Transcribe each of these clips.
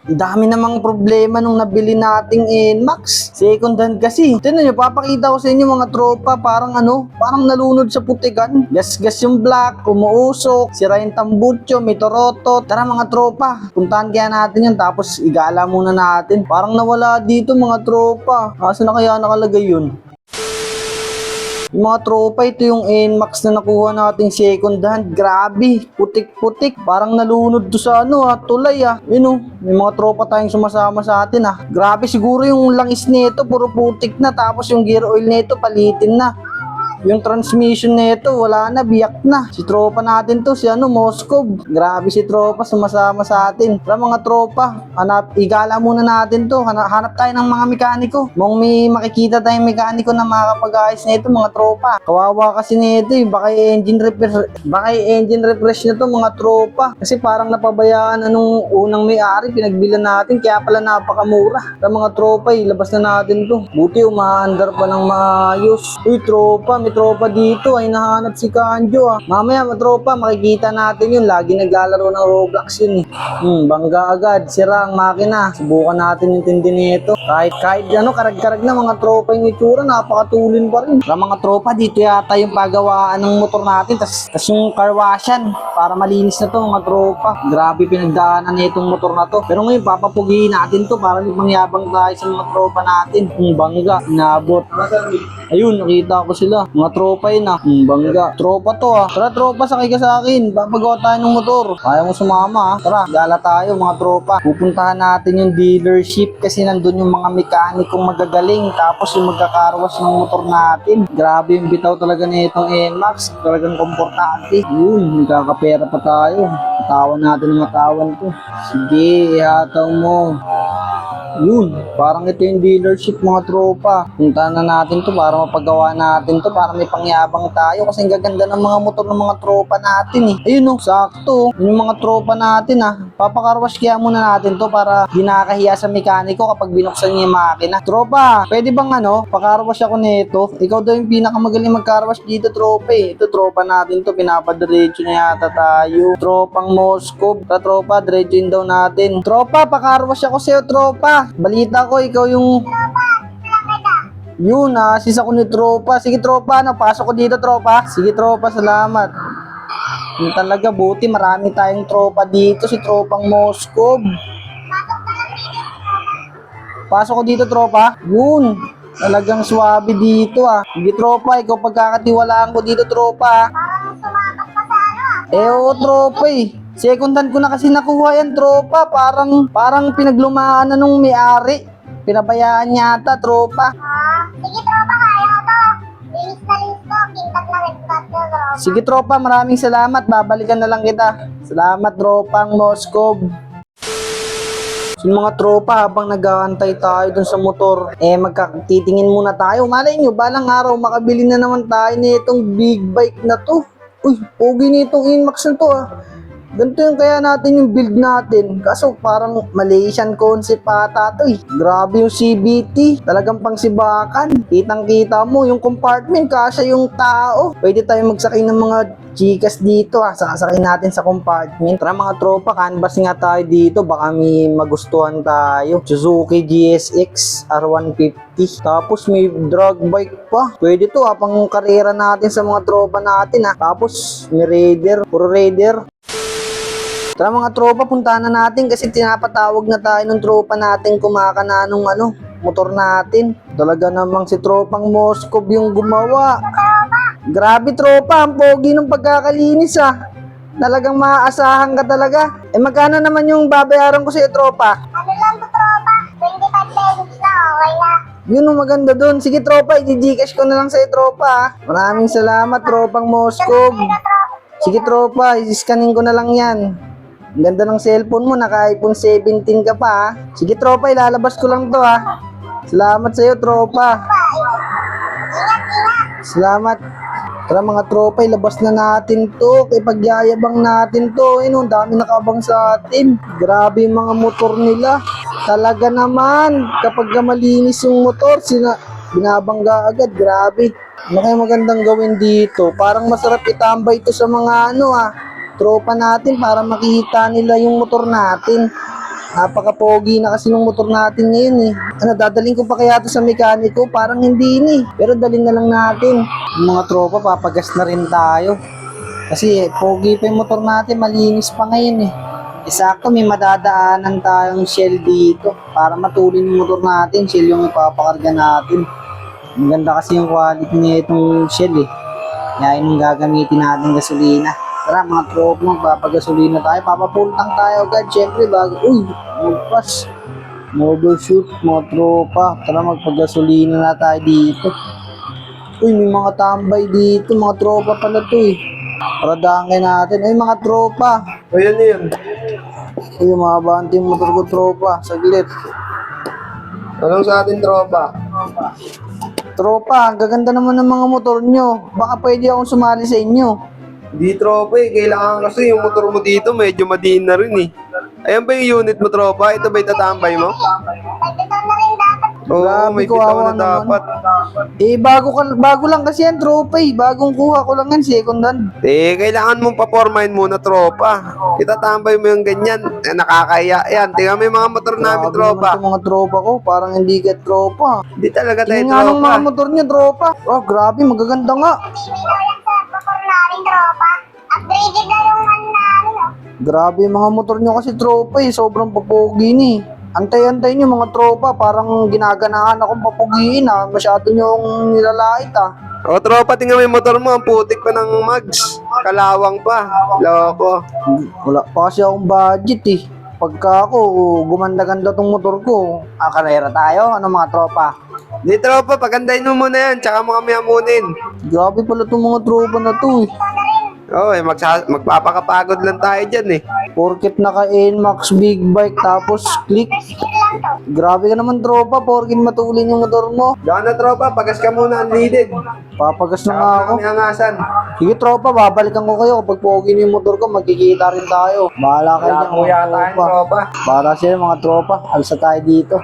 Ang dami namang problema nung nabili nating NMAX. Second hand kasi. Tignan nyo, papakita ko sa inyo mga tropa, parang parang nalunod sa putikan. Gas-gas yung black, umuusok, sira yung tambutso, may torotot. Tara mga tropa, puntahan kaya natin yun, tapos igala muna natin. Parang nawala dito mga tropa. Asa na kaya nakalagay yun? Yung mga tropa, ito yung NMAX na nakuha nating second hand. Grabe, putik-putik. Parang nalunod to sa tulay may mga tropa tayong sumasama sa atin Grabe, siguro yung langis nito puro putik na, tapos yung gear oil nito palitin na. Yung transmission nito wala na, biyak na. Si tropa natin to, si Moskov. Grabe si tropa, sumasama sa atin. Tara mga tropa, igala muna natin to. Hanap tayo ng mga mekaniko. Mong may makikita tayong mekaniko na makakapag-ayos nito mga tropa. Kawawa kasi nito baka engine refresh na to mga tropa. Kasi parang napabayaan nung unang may-ari, pinagbilan natin, kaya pala napakamura. Tara mga tropa, ilabas na natin to. Buti umaandar pa ng maayos. Uy tropa, may tropa dito ay nahanap si Kanjo Mamaya tropa, makikita natin yun. Lagi naglalaro ng Roblox yun Bangga agad, sira ang makina. Subukan natin yung tindi nito. Kahit karag-karag na mga tropa yung itsura, napakatulin pa rin. Mga tropa, dito yata yung pagawaan ng motor natin. Tas yung car washan, para malinis na to mga tropa. Grabe pinagdaanan nitong motor na to. Pero ngayon, papapugihin natin to para mangyabang tayo sa mga tropa natin. Bangga, inabot. Ayun, nakita ko sila. Mga tropa yun bangga. Tropa to Tara tropa, sakay ka sa akin. Papagawa tayo ng motor. Kaya mo sumama Tara, gala tayo mga tropa. Pupuntahan natin yung dealership kasi nandun yung mga mekanikong magagaling. Tapos yung magkakarwas ng motor natin. Grabe yung bitaw talaga na itong NMAX. Talagang komportante. Yun, magkakapera pa tayo. Matawan natin ang matawan to. Sige, ihataw mo. Yun, parang ito yung dealership mga tropa. Puntahan na natin to para mapagawa natin to, para may pangyabang tayo kasi ang gaganda ng mga motor ng mga tropa natin Ayun sakto. Yung mga tropa natin papakarwash kaya muna natin to para ginakahiya sa mekaniko kapag binuksan niya yung makina. Tropa, pwede bang pakarwash ako nito? Ikaw daw yung pinakamagaling magkarwash dito tropa Ito tropa natin to, pinapadiretso na yata tayo. Tropang Moskov. Tropa, diretsoin daw natin. Tropa, pakarwash ako sa'yo tropa. Balita ko, ikaw yung... Yun, assist ako ni tropa. Sige tropa, pasok ko dito tropa. Sige tropa, salamat. Yun talaga, buti marami tayong tropa dito. Si tropang Moskov. Pasok ko dito tropa. Yun, talagang swabe dito Sige tropa, ikaw pagkakatiwalaan ko dito tropa. Oo tropa Second hand ko na kasi nakuha yan tropa. Parang pinaglumaan na nung may-ari. Pinabayaan yata tropa. Sige tropa, kaya ko to. Linis na linis ko. Kintat na nagbat ko tropa. Sige tropa, maraming salamat. Babalikan na lang kita. Salamat tropang Moskov. So mga tropa, habang nag-aantay tayo dun sa motor, magkatitingin muna tayo. Malay nyo, balang araw makabili na naman tayo nitong big bike na to. Uy, pogi nitong NMAX na to Ganito yung kaya natin yung build natin. Kaso parang Malaysian concept ata to Grabe yung CVT. Talagang pangsibakan. Kitang-kita mo yung compartment, kasya yung tao. Pwede tayo magsakay ng mga chikas dito Sasakay natin sa compartment. Tara mga tropa, canvas nga tayo dito. Baka may magustuhan tayo. Suzuki GSX R150. Tapos may drag bike pa. Pwede to pang karera natin sa mga tropa natin Tapos may Raider. Puro Raider. Tara mga tropa, puntahan na natin kasi tinapatawag na tayo ng tropa natin kumakana nung motor natin. Talaga namang si tropang Moskov yung gumawa. Grabe tropa, ang pogi ng pagkakalinis Talagang maaasahan ka talaga. Magkano naman yung babayaran ko sa tropa? Ano lang to tropa? 25 pesos lang, okay na. Yun maganda dun. Sige tropa, i-gcash ko na lang sa tropa Maraming salamat tropang Moskov. Sige tropa, i-scanning ko na lang yan. Ang ganda ng cellphone mo, naka-iPhone 17 ka pa Sige tropa, ilalabas ko lang to Salamat sa'yo tropa. Salamat. Tara mga tropa, ilabas na natin to. Ipagyayabang natin to. Ang dami nakabang sa atin. Grabe yung mga motor nila. Talaga naman, kapag malinis yung motor, binabangga agad. Grabe. Ano kaya magandang gawin dito? Parang masarap itambay ito sa mga tropa natin para makita nila yung motor natin. Napaka-pogi na kasi ng motor natin ngayon eh. Ano, dadaling ko pa kaya to sa mekaniko? Parang hindi ni. Pero dalhin na lang natin. Yung mga tropa, papagas na rin tayo. Kasi pogi pa yung motor natin, malinis pa ngayon eh. Sakto, may madadaanan tayong shell dito para matulin yung motor natin. Shell yung ipapakarga natin. Maganda kasi yung quality nitong shell eh. Kaya yung gagamitin natin gasolina. Tara mga tropa, magpapagasolina tayo. Papapultang tayo agad. Siyempre, bago, magpas. Overshoot, mga tropa. Tara, magpagasolina na tayo dito. May mga tambay dito. Mga tropa pala to eh. Paradangin natin. Mga tropa. Ayan na yun. Mga banti yung motor ko, tropa. Saglit. Anong sa atin, tropa? Tropa, ang gaganda naman ng mga motor nyo. Baka pwede akong sumali sa inyo. Di, tropa eh. Kailangan kasi yung motor mo dito medyo madiin na rin eh. Ayan ba yung unit mo, tropa? Ito ba yung tatambay mo? Nagtataon na rin dapat. Oo, Grabe, may bitaw kawawa na dapat. Bago lang kasi yan, tropa eh. Bagong kuha ko lang yan, second hand. Kailangan mong papormahin muna, tropa. Itatambay mo yung ganyan. Nakakaya yan. Tingnan mo yung mga motor namin, Grabe tropa. naman itong mga tropa ko, parang hindi ka tropa. Hindi talaga tayo, Tingnan nga ng tropa. mga motor niya, tropa. Oh, grabe, magaganda nga. Hindi daw yan sa motor namin, tropa. Upgraded na yung namin, oh. Grabe yung mga motor nyo kasi tropa eh, sobrang papogi ni. Antay-antay nyo mga tropa, parang ginaganahan akong papugiin ah. Masyado nyong nilalait ah. O, tropa, tingnan mo yung motor mo. Ang putik pa ng mags. Kalawang pa. Loko. Wala pa kasi akong budget eh. Pagka ako, gumanda-ganda tong motor ko. Karera tayo, ano mga tropa? Di, tropa, pagandahin mo muna yan. Tsaka mo kami amunin. Grabe pala tong mga tropa na to eh. Oo, magpapakapagod lang tayo dyan eh. Porket naka NMAX big bike tapos click. Speed lang to. Grabe ka naman tropa, porket matulin yung motor mo. Doon na, tropa, pagas ka muna unleaded. Papagas na nga Tsaka ako. kami hangasan. Sige tropa, babalikan ko kayo kapag pogi na yung motor ko, magkikita rin tayo. Bahala kayo Kaya dyan kuya mga tayo, tropa. tropa. Para sila mga tropa, alsa tayo dito.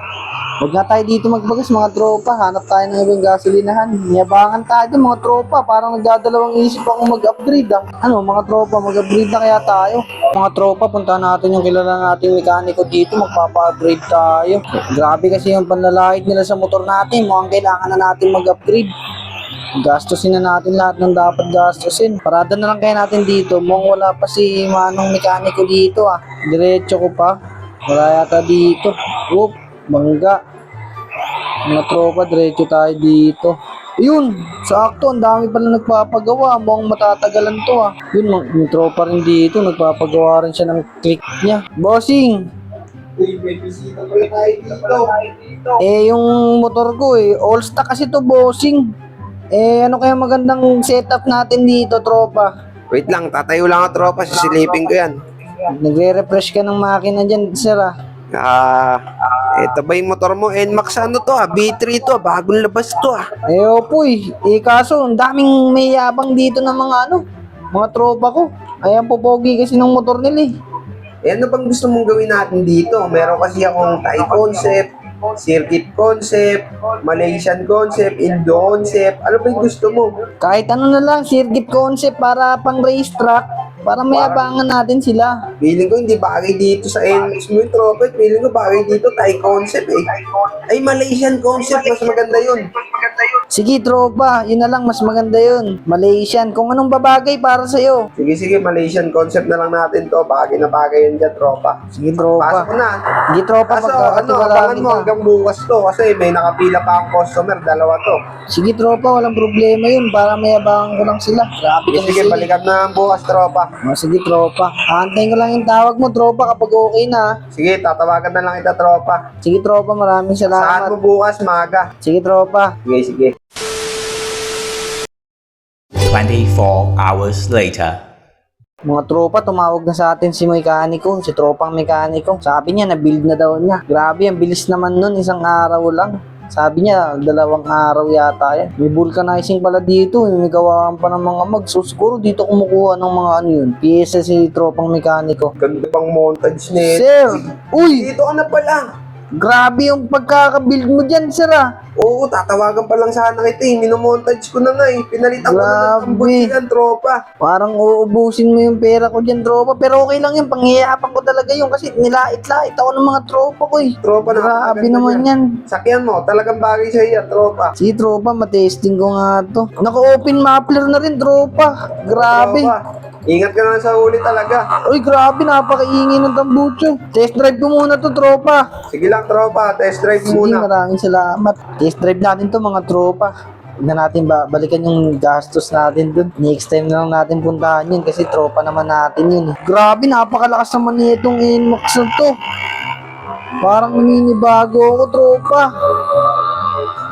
Huwag nga tayo dito magbagas mga tropa, hanap tayo ng ibang gasolinahan. Niyabangan tayo dyan, mga tropa, parang nagdadalawang isip ako mag-upgrade ah. Ano mga tropa, mag-upgrade na kaya tayo. Mga tropa, punta natin yung kilala nating mekaniko dito, magpapa-upgrade tayo. Grabe kasi yung panlalait nila sa motor natin, mukhang kailangan na natin mag-upgrade. Gastusin na natin lahat ng dapat gastusin. Parada na lang kaya natin dito. Mukhang wala pa si Manong mekaniko dito ah. Diretso ko pa. Wala yata dito. Oop, bangga. Mga tropa, diretso tayo dito. Yun, sakto. Ang dami pala nagpapagawa. Mukhang matatagalan to ah. Yun, may tropa rin dito. Nagpapagawa rin siya ng click niya. Bossing! Uy, may bisita pa rin tayo dito. Yung motor ko all stock kasi to, bossing. Ano kaya magandang setup natin dito, tropa? Wait lang, tatayo lang ako, tropa. Sisilipin ko yan. Nagre-refresh ka ng makina dyan, sir ah. Ito ba yung motor mo? NMAX ano to ah? B3 to ah. Bagong labas to ah. Opo kaso, ang daming may yabang dito ng mga mga tropa ko. Ayan po, pogi kasi ng motor nila eh. Ano bang gusto mong gawin natin dito? Meron kasi akong Thai concept, circuit concept, Malaysian concept, Indo concept. Ano ba yung gusto mo? Kahit ano na lang, circuit concept para pang racetrack. Para mayabangan natin sila. Feeling ko hindi bagay dito sa NMAX mo yung tropa. Feeling ko bagay dito Thai concept eh. Ay, Malaysian concept. Mas maganda yun. Sige, tropa. Yun na lang, mas maganda yun. Malaysian. Kung anong babagay para sa'yo. Sige, Malaysian concept na lang natin to. Bagay na bagay yun dyan, tropa. Sige, tropa. Pasok na. Hindi, tropa. Kaso, Pagkakatiwalaan abangan mo kita. hanggang bukas to. Kasi may nakapila pa ang customer. Dalawa to. Sige, tropa. Walang problema yun. Para mayabangan ko lang sila. Grabe ka Sige, balikan na bukas, tropa. Sige, tropa. Aantayin ko lang yung tawag mo, tropa, kapag okay na. Sige, tatawagan na lang kita, tropa. Sige, tropa. Maraming Saan salamat. mo bukas, maga? Sige, tropa. Sige. 24 hours later. Mga tropa, tumawag na sa atin si mekaniko, si tropang mekaniko. Sabi niya, na-build na daw niya. Grabe, ang bilis naman nun, isang araw lang. Sabi niya, 2 araw yata yan. May vulcanizing pala dito, may gawaan pa ng mga mag. So siguro dito kumukuha ng mga yun. Piyesa si tropang mekaniko. Ganda pang montage nito. Sir! Uy! Dito ka na pala. Grabe yung pagkakabuild mo dyan, sir ah. Oo, tatawagan pa lang sana kita eh. Minomontage ko na nga eh. Pinalitan ko na ng tambot Grabe. yan, tropa. Parang uubusin mo yung pera ko dyan, tropa. Pero okay lang yun, panghihirapan ko talaga yun kasi nilait-lait ako ng mga tropa ko eh. Tropa na Grabe naman yan. Sakyan mo, talagang bagay sa'yo yan, tropa. Si tropa, matesting ko nga to. Naka-open muffler na rin, tropa. Grabe. Tropa, ingat ka na lang sa huli talaga. Uy, grabe, napakaingay ng tambucho. Test drive ko muna to, tropa. Sige lang, tropa. Test drive Sige, muna. maraming salamat. Test drive natin to, mga tropa. Tignan natin ba, balikan yung gastos natin dun. Next time na lang natin puntahan yun kasi tropa naman natin yun. Grabe, napakalakas naman nitong Inmax na to. Parang bago ako, tropa.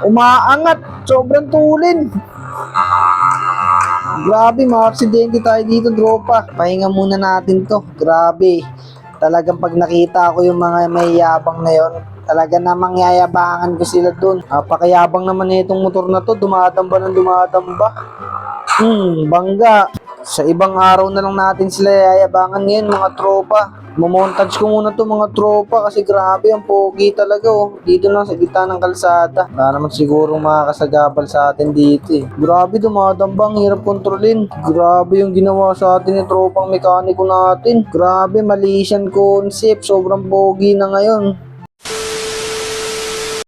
Umaangat, sobrang tulin. Grabe, ma-aksidente tayo dito, tropa. Pahinga muna natin to. Grabe. Talagang pag nakita ko yung mga may yabang na yon, talaga namang yayabangan ko sila dun. Napakayabang naman na itong motor na to. Dumadamba ng dumadamba. Bangga. Sa ibang araw na lang natin sila yayabangan ngayon, mga tropa. Mamontage ko muna to, mga tropa, kasi grabe ang pogi talaga oh. Dito lang sa gitna ng kalsada. Wala naman siguro makakasagabal sa atin dito eh. Grabe, dumadambang, hirap kontrolin. Grabe yung ginawa sa atin ni tropang mekaniko natin. Grabe, Malaysian concept, sobrang pogi na ngayon.